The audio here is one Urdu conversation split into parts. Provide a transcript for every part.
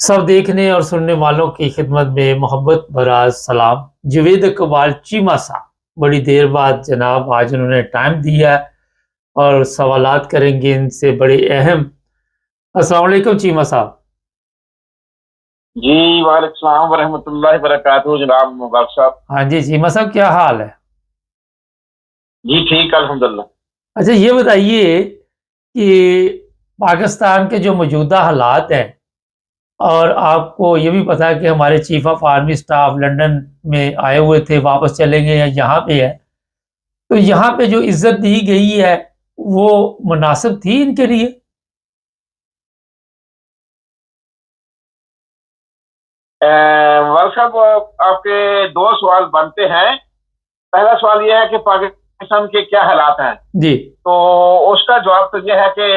سب دیکھنے اور سننے والوں کی خدمت میں محبت بھرا سلام۔ جوید اقبال چیمہ صاحب بڑی دیر بعد جناب آج انہوں نے ٹائم دیا اور سوالات کریں گے ان سے بڑے اہم۔ السلام علیکم چیمہ صاحب۔ جی وعلیکم السلام ورحمۃ اللہ وبرکاتہ جناب مبارک صاحب۔ ہاں جی چیمہ صاحب، کیا حال ہے؟ جی ٹھیک الحمدللہ۔ اچھا یہ بتائیے کہ پاکستان کے جو موجودہ حالات ہیں، اور آپ کو یہ بھی پتا ہے کہ ہمارے chief of army staff London میں آئے ہوئے تھے، واپس چلیں گے یا یہاں پہ ہے، تو یہاں پہ جو عزت دی گئی ہے وہ مناسب تھی ان کے لیے؟ مبارک صاحب، آپ کے دو سوال بنتے ہیں۔ پہلا سوال یہ ہے کہ پاکستان کے کیا حالات ہیں جی، تو اس کا جواب تو یہ ہے کہ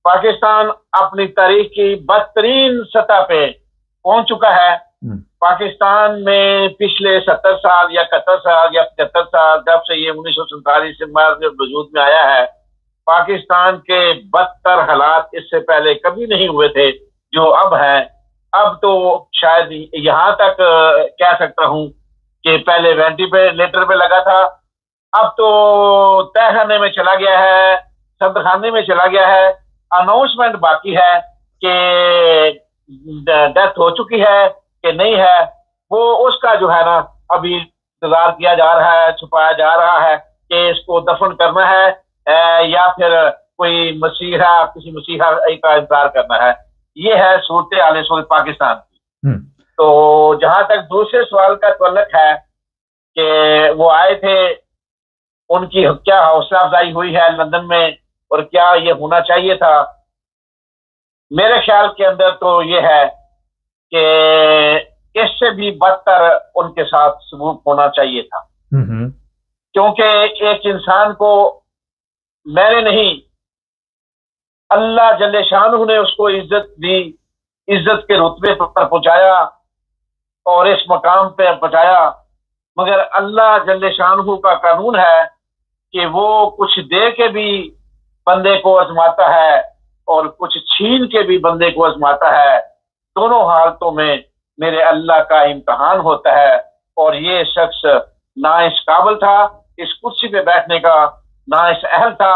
پاکستان اپنی تاریخ کی بدترین سطح پہ پہنچ چکا ہے۔ پاکستان میں پچھلے 70 سال یا 71 سال یا 75 سال جب سے یہ 1947 سے وجود میں آیا ہے، پاکستان کے بدتر حالات اس سے پہلے کبھی نہیں ہوئے تھے جو اب ہیں۔ اب تو شاید یہاں تک کہہ سکتا ہوں کہ پہلے وینٹیلیٹر پہ لگا تھا، اب تو تہ خانے میں چلا گیا ہے، صدر خانے میں چلا گیا ہے۔ اناؤنسمنٹ باقی ہے کہ ڈیتھ ہو چکی ہے کہ نہیں ہے، وہ اس کا جو ہے نا ابھی انتظار کیا جا رہا ہے، چھپایا جا رہا ہے کہ اس کو دفن کرنا ہے یا پھر کوئی مسیحا کسی مسیحا کا انتظار کرنا ہے۔ یہ ہے صورت پاکستان کی۔ تو جہاں تک دوسرے سوال کا تعلق ہے کہ وہ آئے تھے، ان کی کیا حوصلہ افزائی ہوئی ہے لندن میں اور کیا یہ ہونا چاہیے تھا، میرے خیال کے اندر تو یہ ہے کہ اس سے بھی بدتر ان کے ساتھ سلوک ہونا چاہیے تھا، کیونکہ ایک انسان کو میں نے نہیں، اللہ جل شانہ نے اس کو عزت دی، عزت کے رتبے پر پہنچایا اور اس مقام پہ پہنچایا، مگر اللہ جل شانہ کا قانون ہے کہ وہ کچھ دے کے بھی بندے کو آزماتا ہے اور کچھ چھین کے بھی بندے کو آزماتا ہے۔ دونوں حالتوں میں میرے اللہ کا امتحان ہوتا ہے، اور یہ شخص نہ اس قابل تھا اس کرسی پہ بیٹھنے کا، نہ اس اہل تھا،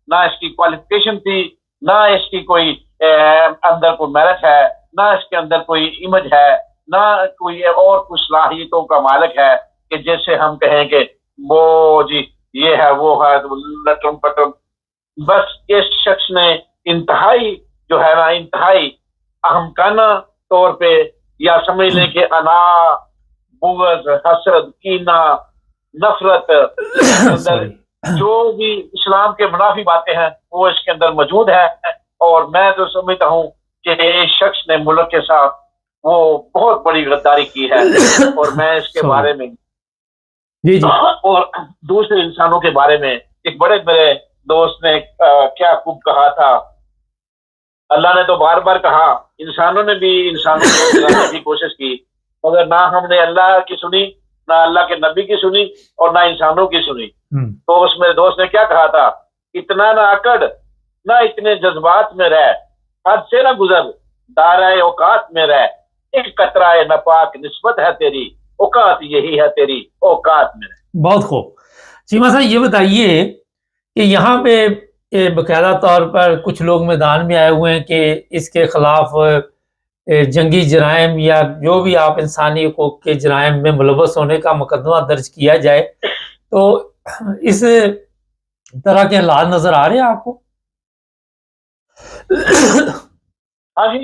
نہ اس کی کوالیفیکیشن تھی، نہ اس کی کوئی اندر کوئی میرٹ ہے، نہ اس کے اندر کوئی امیج ہے، نہ کوئی اور کچھ صلاحیتوں کا مالک ہے کہ جیسے ہم کہیں کہ وہ جی یہ ہے وہ ہے لٹم پٹم۔ بس اس شخص نے انتہائی جو ہے نا انتہائی احمقانہ طور پہ، یا سمجھ لیں کہ انا، بغض، حسد، کینہ، نفرت، اندر جو بھی اسلام کے منافی باتیں ہیں وہ اس کے اندر موجود ہے، اور میں تو سمجھتا ہوں کہ اس شخص نے ملک کے ساتھ وہ بہت بڑی غداری کی ہے، اور میں اس کے بارے میں اور دوسرے انسانوں کے بارے میں ایک بڑے بڑے دوست نے کیا خوب کہا تھا، اللہ نے تو بار بار کہا، انسانوں نے بھی انسانوں کو سمجھانے کی کوشش کی، مگر نہ ہم نے اللہ کی سنی، نہ اللہ کے نبی کی سنی، اور نہ انسانوں کی سنی۔ تو اس میرے دوست نے کیا کہا تھا، اتنا نہ اکڑ، نہ اتنے جذبات میں رہ، حد سے نہ گزر، دائرۂ اوقات میں رہ، ایک قطرہ ناپاک نسبت ہے تیری، اوقات یہی ہے تیری، اوقات میں رہ۔ بہت خوب۔ چیمہ صاحب یہ بتائیے کہ یہاں پہ باقاعدہ طور پر کچھ لوگ میدان میں آئے ہوئے ہیں کہ اس کے خلاف جنگی جرائم یا جو بھی آپ انسانی حقوق کے جرائم میں ملوث ہونے کا مقدمہ درج کیا جائے، تو اس طرح کے حالات نظر آ رہے ہیں آپ کو؟ ہاں جی،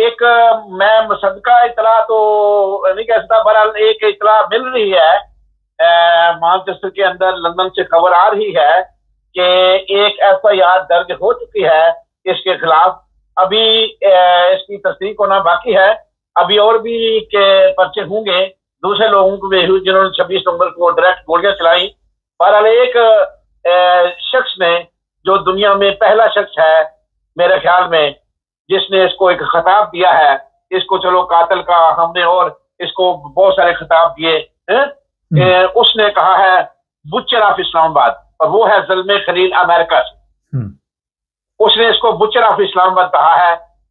ایک میں مصدقہ اطلاع تو نہیں کہہ سکتا، بہرحال ایک اطلاع مل رہی ہے مانچسٹر کے اندر، لندن سے خبر آ رہی ہے کہ ایک ایف آئی آر درج ہو چکی ہے اس کے خلاف۔ ابھی اس کی تصدیق ہونا باقی ہے، ابھی اور بھی کے پرچے ہوں گے دوسرے لوگوں کو بھی جنہوں نے 26 نومبر کو ڈائریکٹ گولیاں چلائیں۔ بہرحال ایک شخص نے، جو دنیا میں پہلا شخص ہے میرے خیال میں جس نے اس کو ایک خطاب دیا ہے، اس کو چلو قاتل کا ہم نے اور اس کو بہت سارے خطاب دیے، اس نے کہا ہے بچر آف اسلام آباد، اور وہ ہے زلمے خلیل امریکہ سے۔ اس نے اس کو بچر آف اسلام آباد کہا ہے،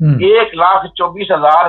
1,24,000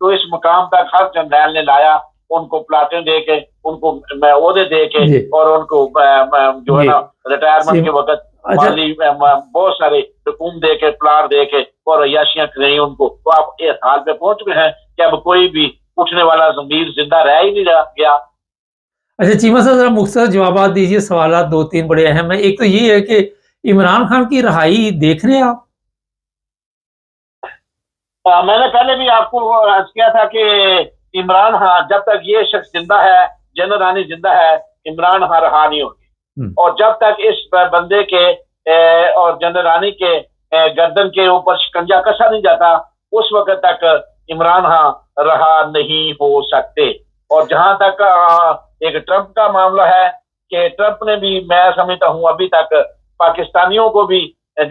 تو اس مقام تک ہر جنرل نے لایا، ان کو پلاٹیں دے کے، ان کو عہدے دے کے، اور ان کو جو ہے نا ریٹائرمنٹ کے وقت مالی بہت سارے حکوم دے کے، پلاٹ دے کے، اور عیاشیاں کریں ان کو. تو آپ اس حال پہ پہنچ گئے ہیں کہ اب کوئی بھی اٹھنے والا ضمیر زندہ رہ ہی نہیں گیا. اچھا چیمہ صاحب ذرا مختصر جوابات دیجیے، سوالات دو تین بڑے اہم ہیں. ایک تو یہ ہے کہ عمران خان کی رہائی دیکھ رہے ہیں آپ؟ میں نے پہلے بھی آپ کو عرض کیا تھا کہ عمران خان جب تک یہ شخص زندہ ہے، جنرل رانی زندہ ہے، عمران خان رہا نہیں ہوگی. اور جب تک اس بندے کے اور جنرل رانی کے گردن کے اوپر شکنجا کسا نہیں جاتا، اس وقت تک عمران خان رہا نہیں ہو سکتے. اور جہاں تک ایک ٹرمپ کا معاملہ ہے کہ ٹرمپ نے بھی، میں سمجھتا ہوں، ابھی تک پاکستانیوں کو بھی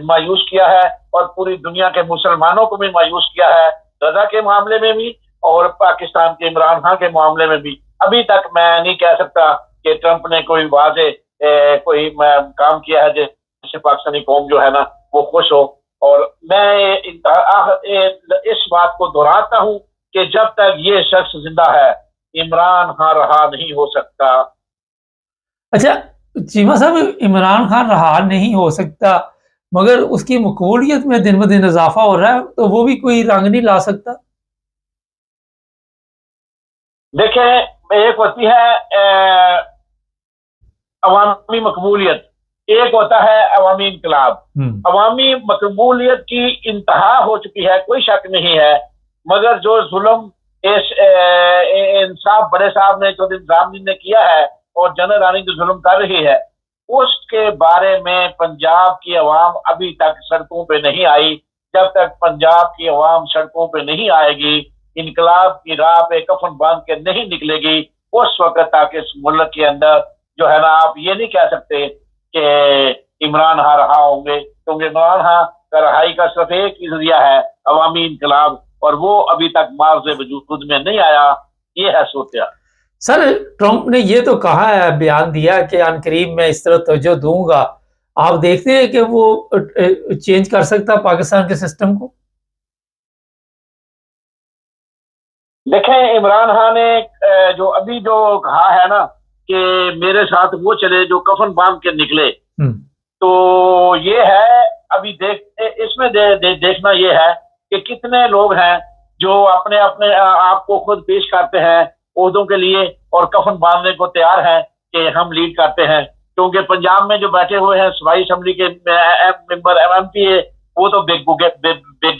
مایوس کیا ہے اور پوری دنیا کے مسلمانوں کو بھی مایوس کیا ہے، غزہ کے معاملے میں بھی اور پاکستان کے عمران خان کے معاملے میں بھی. ابھی تک میں نہیں کہہ سکتا کہ ٹرمپ نے کوئی واضح کوئی کام کیا ہے جس سے پاکستانی قوم جو ہے نا وہ خوش ہو. اور میں اس بات کو دہراتا ہوں کہ جب تک یہ شخص زندہ ہے، عمران خان رہا نہیں ہو سکتا. اچھا چیمہ صاحب، عمران خان رہا نہیں ہو سکتا مگر اس کی مقبولیت میں دن بدن اضافہ ہو رہا ہے، تو وہ بھی کوئی رنگ نہیں لا سکتا؟ دیکھیں، ایک ہوتی ہے عوامی مقبولیت، ایک ہوتا ہے عوامی انقلاب. عوامی مقبولیت کی انتہا ہو چکی ہے، کوئی شک نہیں ہے، مگر جو ظلم انصاف بڑے صاحب نے، جو نظام نے کیا ہے، اور جنرل رانی جو ظلم کر رہی ہے، اس کے بارے میں پنجاب کی عوام ابھی تک سڑکوں پہ نہیں آئی. جب تک پنجاب کی عوام سڑکوں پہ نہیں آئے گی، انقلاب کی راہ پہ کفن باندھ کے نہیں نکلے گی، اس وقت تک اس ملک کے اندر جو ہے نا آپ یہ نہیں کہہ سکتے کہ عمران خان رہا ہوں گے، کیونکہ عمران خان کا رہائی کا صرف ایک ہی ذریعہ ہے، عوامی انقلاب، اور وہ ابھی تک معرض وجود میں نہیں آیا. یہ ہے صورتحال. سر ٹرمپ نے یہ تو کہا ہے، بیان دیا کہ ان قریب میں اس طرح توجہ دوں گا. آپ دیکھتے ہیں کہ وہ چینج کر سکتا پاکستان کے سسٹم کو؟ دیکھیں، عمران خان نے جو ابھی جو کہا ہے نا کہ میرے ساتھ وہ چلے جو کفن باندھ کے نکلے، تو یہ ہے ابھی اس میں دیکھنا یہ ہے کہ کتنے لوگ ہیں جو اپنے آپ کو خود پیش کرتے ہیں عہدوں کے لیے اور کفن باندھنے کو تیار ہیں کہ ہم لیڈ کرتے ہیں. کیونکہ پنجاب میں جو بیٹھے ہوئے ہیں صوبائی اسمبلی کے ممبر ایم پی اے، وہ تو بک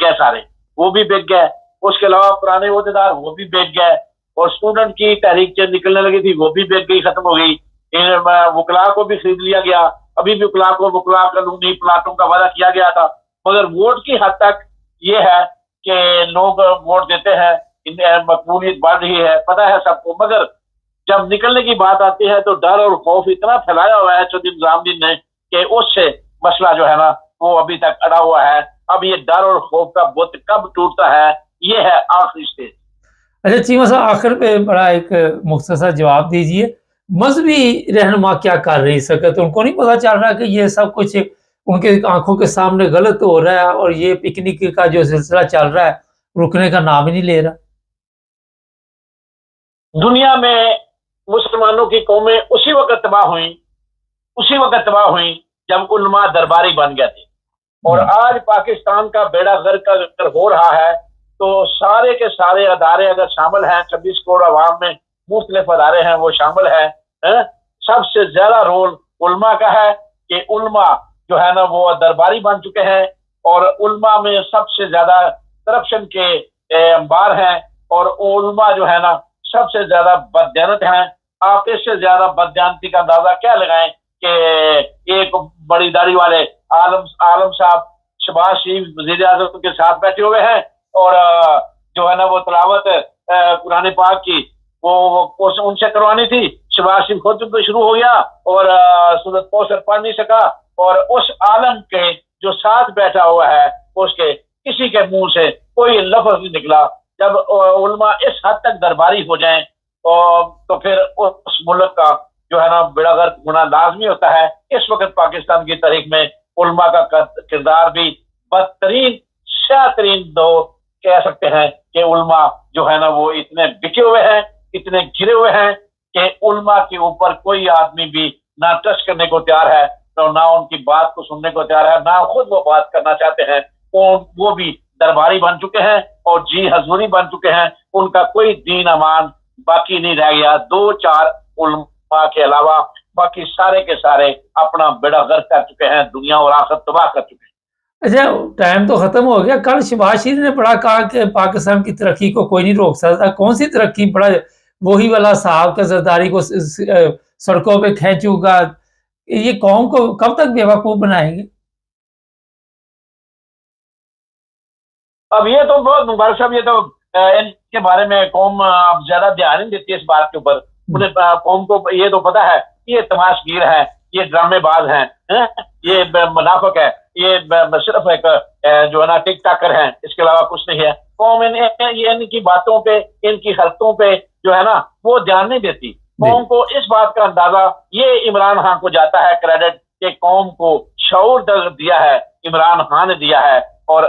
گئے سارے، وہ بھی بک گئے. اس کے علاوہ پرانے عہدیدار وہ بھی بک گئے، اور اسٹوڈنٹ کی تحریک جو نکلنے لگی تھی وہ بھی بک گئی، ختم ہو گئی. وکلا کو بھی خرید لیا گیا. ابھی بھی وکلا قانونی پلاٹوں کا وعدہ کیا گیا تھا، مگر ووٹ کی حد تک یہ ہے کہ لوگ ووٹ دیتے ہیں، مقبولیت بڑھ رہی ہے، پتہ ہے سب کو. مگر جب نکلنے کی بات آتی ہے تو ڈر اور خوف اتنا پھیلایا ہوا ہے چودھری نظام الدین نے کہ اس سے مسئلہ جو ہے نا وہ ابھی تک اڑا ہوا ہے. اب یہ ڈر اور خوف کا بت کب ٹوٹتا ہے، یہ ہے آخری اسٹیج. اچھا چیمہ صاحب، آخر پہ بڑا ایک مختصر جواب دیجئے، مذہبی رہنما کیا کر رہی سکت؟ ان کو نہیں پتا چل رہا کہ یہ سب کچھ ان کے آنکھوں کے سامنے غلط ہو رہا ہے، اور یہ پکنک کا جو سلسلہ چل رہا ہے رکنے کا نام ہی نہیں لے رہا؟ دنیا میں مسلمانوں کی قومیں اسی وقت تباہ ہوئیں جب علماء درباری بن گئے تھے. اور آج پاکستان کا بیڑا غرق ہو رہا ہے تو سارے کے سارے ادارے اگر شامل ہیں، 26 کروڑ عوام میں مختلف ادارے ہیں وہ شامل ہیں. سب سے زیادہ رول علماء کا ہے کہ علماء جو ہے نا وہ درباری بن چکے ہیں، اور علماء میں سب سے زیادہ کرپشن کے انبار ہیں، اور علماء جو ہے نا سب سے زیادہ بددیانت ہیں. آپ اس سے زیادہ بددیانتی کا اندازہ کیا لگائیں کہ ایک بڑی داڑھی والے عالم صاحب شہباز شریف وزیر اعظم کے ساتھ بیٹھے ہوئے ہیں، اور جو ہے نا وہ تلاوت قرآن پاک کی وہ ان سے کروانی تھی. شہباز شریف خود شروع ہو گیا اور سورۃ کوثر پڑھ نہیں سکا، اور اس عالم کے جو ساتھ بیٹھا ہوا ہے اس کے کسی کے منہ سے کوئی لفظ نہیں نکلا. جب علماء اس حد تک درباری ہو جائیں تو پھر اس ملک کا جو ہے نا بیڑا غرق ہونا لازمی ہوتا ہے. اس وقت پاکستان کی تاریخ میں علماء کا کردار بھی بدترین شاہ ترین دو کہہ سکتے ہیں کہ علماء جو ہے نا وہ اتنے بکے ہوئے ہیں، اتنے گھرے ہوئے ہیں کہ علماء کے اوپر کوئی آدمی بھی نہ ٹچ کرنے کو تیار ہے، نہ ان کی بات کو سننے کو تیار ہے، نہ خود وہ بات کرنا چاہتے ہیں۔ وہ بھی درباری بن چکے ہیں اور جی حضوری بن چکے ہیں، ان کا کوئی دین امان باقی نہیں رہ گیا۔ 2-4 علماء کے علاوہ باقی سارے کے سارے اپنا بیڑا غرق کر چکے ہیں، دنیا اور آخرت تباہ کر چکے ہیں۔ اچھا ٹائم تو ختم ہو گیا، کل شہباز شریف نے بڑا کہا کہ پاکستان کی ترقی کو کوئی نہیں روک سکتا، کون سی ترقی؟ بڑا وہی والا صاحب کا زرداری کو سڑکوں پہ کھینچوں گا، یہ قوم کو کب تک بیوقوف بنائیں گے؟ اب یہ تو بہت مبارک صاحب، یہ تو ان کے بارے میں قوم اب زیادہ دھیان نہیں دیتی اس بات کے اوپر۔ انہیں قوم کو یہ تو پتا ہے کہ یہ تماشگیر ہیں، یہ ڈرامے باز ہیں، یہ منافق ہے، یہ صرف ایک جو ہے نا ٹک ٹاکر ہیں، اس کے علاوہ کچھ نہیں ہے۔ قوم ان کی باتوں پہ، ان کی حرکتوں پہ جو ہے نا وہ دھیان نہیں دیتی۔ قوم کو اس بات کا اندازہ یہ عمران خان کو جاتا ہے کریڈٹ کہ قوم کو شعور دیا ہے، عمران خان نے دیا ہے، اور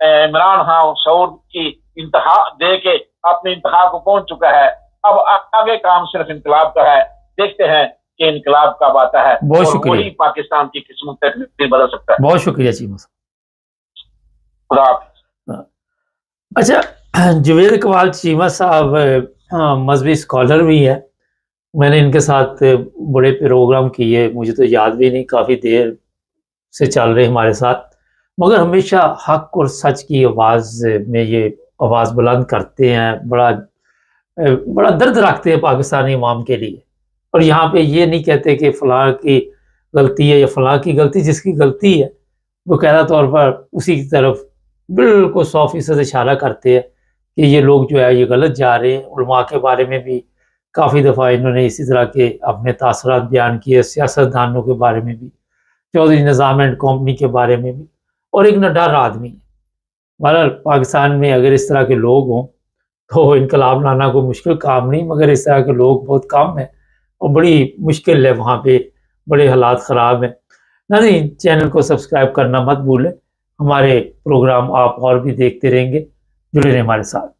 عمران خان شعور کی انتہا دے کے اپنی انتہا کو پہنچ چکا ہے۔ اب آگے کام صرف انقلاب کا ہے، دیکھتے ہیں کہ انقلاب کب آتا ہے بہت اور شکریہ، وہی پاکستان کی قسمت تک بدل سکتا ہے۔ بہت شکریہ چیمہ صاحب۔ خدا حافظ۔ اچھا جوید اقبال چیمہ صاحب مذہبی اسکالر بھی ہے، میں نے ان کے ساتھ بڑے پروگرام کیے، مجھے تو یاد بھی نہیں، کافی دیر سے چل رہے ہمارے ساتھ، مگر ہمیشہ حق اور سچ کی آواز میں یہ آواز بلند کرتے ہیں، بڑا درد رکھتے ہیں پاکستانی عوام کے لیے، اور یہاں پہ یہ نہیں کہتے کہ فلاں کی غلطی ہے یا فلاں کی غلطی، جس کی غلطی ہے باقاعدہ طور پر اسی کی طرف بالکل 100% اشارہ کرتے ہیں کہ یہ لوگ جو ہے یہ غلط جا رہے ہیں۔ علماء کے بارے میں بھی کافی دفعہ انہوں نے اسی طرح کے اپنے تاثرات بیان کیے، سیاستدانوں کے بارے میں بھی، چودھری نظام اینڈ کمپنی کے بارے میں بھی، اور ایک نڈر آدمی ہے۔ بہرحال پاکستان میں اگر اس طرح کے لوگ ہوں تو انقلاب لانا کوئی مشکل کام نہیں، مگر اس طرح کے لوگ بہت کم ہیں اور بڑی مشکل ہے، وہاں پہ بڑے حالات خراب ہیں۔ ناظرین چینل کو سبسکرائب کرنا مت بھولیں، ہمارے پروگرام آپ اور بھی دیکھتے رہیں گے، جڑے رہیں ہمارے ساتھ۔